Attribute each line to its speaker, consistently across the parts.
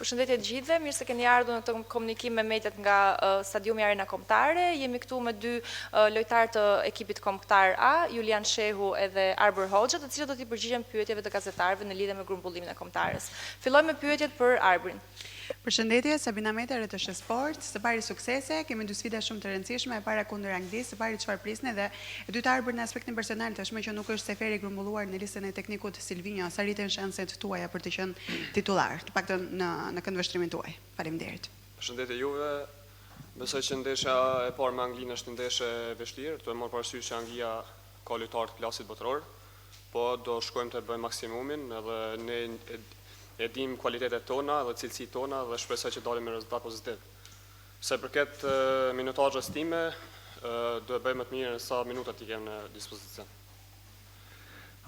Speaker 1: Përshëndetje të gjithëve, mirë se keni ardhur në këtë komunikim me mediat nga stadiumi Arena Kombëtare. Jemi këtu me dy lojtarë të ekipit kombëtar A, Julian Shehu edhe Arbër Hoxha, të cilët do t'i përgjigjen pyetjeve të gazetarëve në lidhje me grumbullimin e kombëtarës. Fillojmë me pyetjet për Arbrin.
Speaker 2: Përshëndetje, Sabina Meta, RTS Sport. Së pari suksese, kemi dy sfida shumë të rëndësishme, e para kundër Anglisë, së pari çfarë prisni dhe e dyta Arbër në aspektin personal, tashmë që nuk është Seferi grumbulluar në listën e teknikut Silvinho, sa rriten shanset tuaja për të qenë titullar, të paktën në këndvështrimin tuaj. Faleminderit.
Speaker 3: Përshëndetje juve. Besoj që ndeshja e parë me Anglinë është ndeshje e vështirë, të marrë parasysh që Anglia ka lojtarë të klasit botëror, po do shkojmë të bëjmë maksimumin edhe ne e dim kualitetet tona dhe cilësitë tona dhe shpresoj që dalim me rezultat pozitiv. Se përket minutazhës time, do e bëjmë më të mirë në sa minuta t'i kem në dispozicion.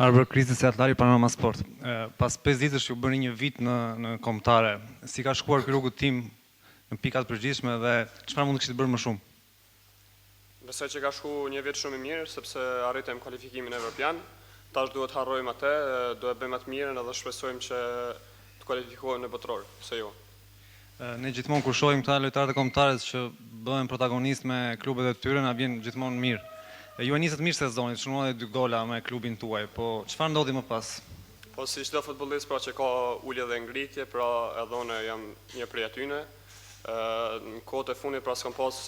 Speaker 4: Arbër Kristi Seatlari, Panorama Sport. Pas 5 ditësh ju bëni një vit në kombëtare. Si ka shkuar ky rrugë tim në pikat përgjithshme dhe çfarë mund të kishit bërë më shumë?
Speaker 3: Besoj që ka shku një vit shumë i mirë sepse arritëm kualifikimin evropian. Tash duhet harrojmë atë, do e bëjmë atë mirën edhe shpresojmë që të kualifikohen në botror, se jo.
Speaker 4: Ne gjithmonë kur shohim këta lojtarët e kombëtarës që bëhen protagonist me klubet e tyre, na vjen gjithmonë mirë. Ju e nisët mirë sezonit, shënuat e 2 gola me klubin tuaj, po çfarë ndodhi më pas?
Speaker 3: Po si çdo futbollist pra që ka ulje dhe ngritje, pra edhe unë jam një prej atyne. Në kohët e fundit pra s'kam pas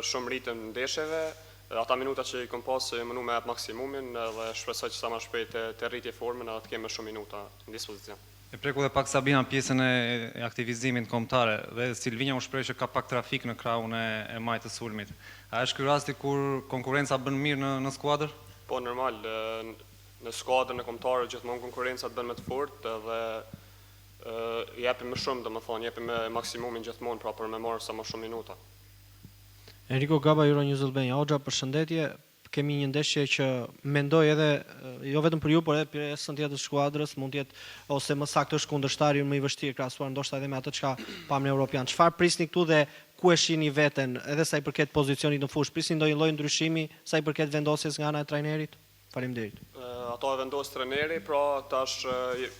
Speaker 3: shumë ritëm në ndeshjeve, ata minuta që i kam pas mënu me atë maksimumin dhe shpresoj që sa më shpejt të rritje formën edhe të kemë shumë minuta në dispozicion.
Speaker 4: E preku dhe pak Sabina pjesën e aktivizimit kombëtare dhe Silvinja u shpreh që ka pak trafik në krahun e majtë të sulmit. A është ky rasti kur konkurenca bën mirë në skuadër?
Speaker 3: Po normal, në skuadrën e kombëtarëve gjithmonë konkurenca bën më të fortë dhe japim më shumë, domethënë japim me maksimumin gjithmonë pra për me marrë sa më shumë minuta.
Speaker 5: Enrico Gaba, Euronews Albania. Hoxha, përshëndetje. Kemi një ndeshje që mendoj edhe, jo vetëm për ju, por edhe pjesën tjetër të skuadrës, mund të jetë ose më saktë është kundërshtari më i vështirë krahasuar ndoshta edhe me atë çka pam në Europian. Çfarë prisni këtu dhe ku e shihni veten, edhe sa i përket pozicionit në fushë? Prisni ndonjë lloj ndryshimi sa i përket vendosjes nga ana e trajnerit? Faleminderit.
Speaker 3: Ato e vendos trajneri, pra tash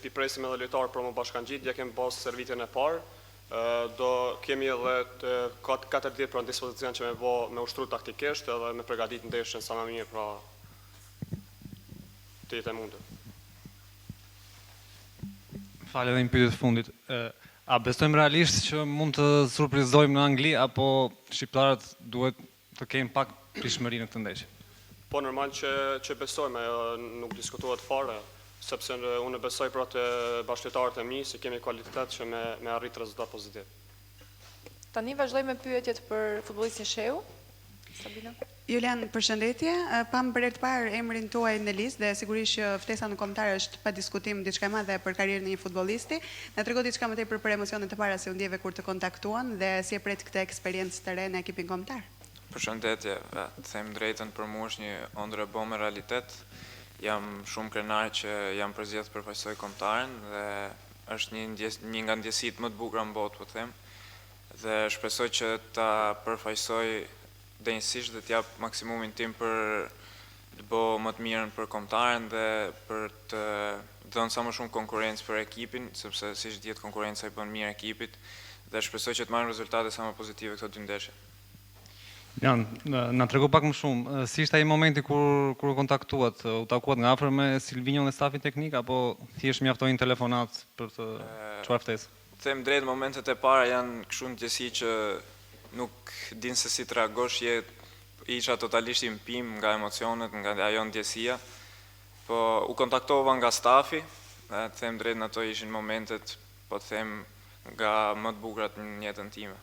Speaker 3: i presim edhe lojtarë për më bashkangjit, ja kemi pas servitjen e parë. Do kemi edhe 4 ditë pra në dispozicion që me ushtru taktikisht edhe me përgatit ndeshjen sa më mirë pra të jetë e mundur.
Speaker 4: Falë edhe një pyetje të fundit. A besojmë realisht që mund të surprizojmë në Angli apo shqiptarët duhet të kenë pak prishmëri në këtë ndeshje?
Speaker 3: Po normal që besojmë, nuk diskutohet fare. Sepse unë besoj pra të bashkëtarët e mi se kemi kualitet që me arrit rezultat pozitiv.
Speaker 1: Tani vazhdoj me pyetjet për futbollistin Shehu. Sabina.
Speaker 2: Julian, përshëndetje. Pam për herë të parë emrin tuaj në listë dhe sigurisht që ftesa në kombëtar është pa diskutim diçka e madhe për karrierën e një futbollisti. Na trego diçka më tepër për emocionet e para se u ndjeve kur të kontaktuan dhe si e pret këtë eksperiencë të re në ekipin kombëtar.
Speaker 6: Përshëndetje, të them drejtën, për mua është një ëndër e bome realitet. Jam shumë krenar që jam përzgjedhur të përfaqësoj kombëtaren dhe është një nga ndjesitë më të bukura në botë, po them. Dhe shpresoj që ta përfaqësoj denjësisht dhe t'jap maksimumin tim për të bëu më të mirën për kombëtaren dhe për të dhënë sa më shumë konkurrencë për ekipin, sepse siç dihet konkurrenca i bën mirë ekipit dhe shpresoj që të marrim rezultate sa më pozitive këto 2 ndeshje.
Speaker 4: Na trego pak më shumë, si ishte ai momenti kur u kontaktuat, u takuat nga afër me Silvinjon dhe stafin teknik apo thjesht mjaftojnë telefonat për të çfarë ftesë?
Speaker 6: Them drejt, momentet e para janë kështu ndjesi që nuk din se si të reagosh, isha totalisht i mpim nga emocionet, nga ajo ndjesia, po u kontaktova nga stafi, dhe them drejt në ato ishin momentet, po them nga më të bukurat në jetën time.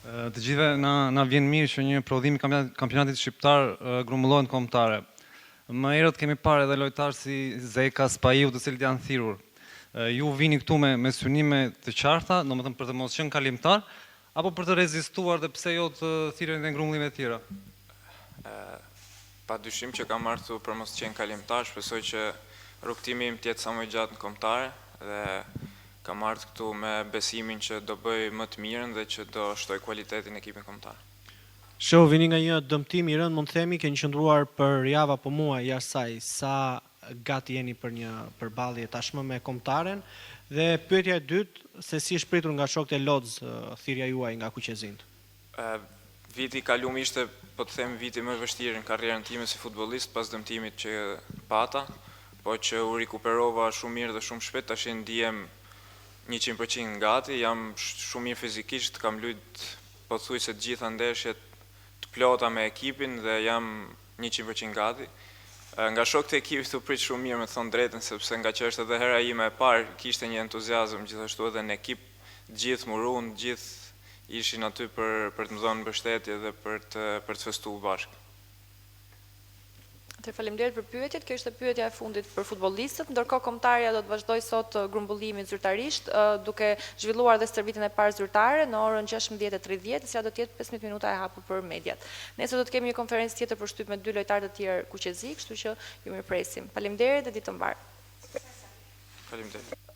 Speaker 4: Të gjithëve na vjen mirë që një prodhim i kampionatit shqiptar grumbullohet kombëtare. Më herët kemi parë edhe lojtarë si Zeka, Spaiu, të cilët janë thirrur. Ju vini këtu me synime të qarta, domethënë për të mos qenë kalimtar, apo për të rezistuar dhe pse jo të thirrjen dhe ngrumbëllime të tjera?
Speaker 6: Padyshim që kam ardhur për mos qenë kalimtar, shpresoj që rrugtimi im të jetë sa më i gjatë në kombëtare dhe kam ardhur këtu me besimin që do bëj më të mirën dhe që do shtoj kualitetin e ekipit kombëtar.
Speaker 5: Shehu, vini nga një dëmtim i rënd, mund të themi, keni qëndruar për javë apo muaj jashtë saj. Sa gati jeni për një përballje tashmë me kombëtaren dhe pyetja e dytë se si është pritur nga shokët e Lodz thirrja juaj nga Kuqezinjt.
Speaker 6: Viti i kaluar ishte, po të them, viti më i vështirë në karrierën time si futbollist pas dëmtimit që pata, po që u rikuperova shumë mirë dhe shumë shpejt, tash ndihem 100% gati, jam shumë mirë fizikisht, kam luajt pothuajse të gjitha ndeshjet të plota me ekipin dhe jam 100% gati. Nga shokët e ekipit u prit shumë mirë, me thon drejtën, sepse nga që është edhe hera ime e parë, kishte një entuziazëm gjithashtu edhe në ekip, gjithë murun, gjithë ishin aty për të më dhënë mbështetje dhe për të festuar bashkë.
Speaker 1: Të faleminderit për pyetjet. Kjo ishte pyetja e fundit për futbollistët, ndërkohë kombëtarja do të vazhdoj sot grumbullimin zyrtarisht, duke zhvilluar dhe stërvitjen e parë zyrtare në orën 16:30, e cila do të jetë 15 minuta e hapur për mediat. Nesër do të kemi një konferencë tjetër për shtyp me 2 lojtarë të tjerë kuqezi, kështu që ju mirëpresim. Faleminderit dhe ditë të mbarë.
Speaker 6: Faleminderit.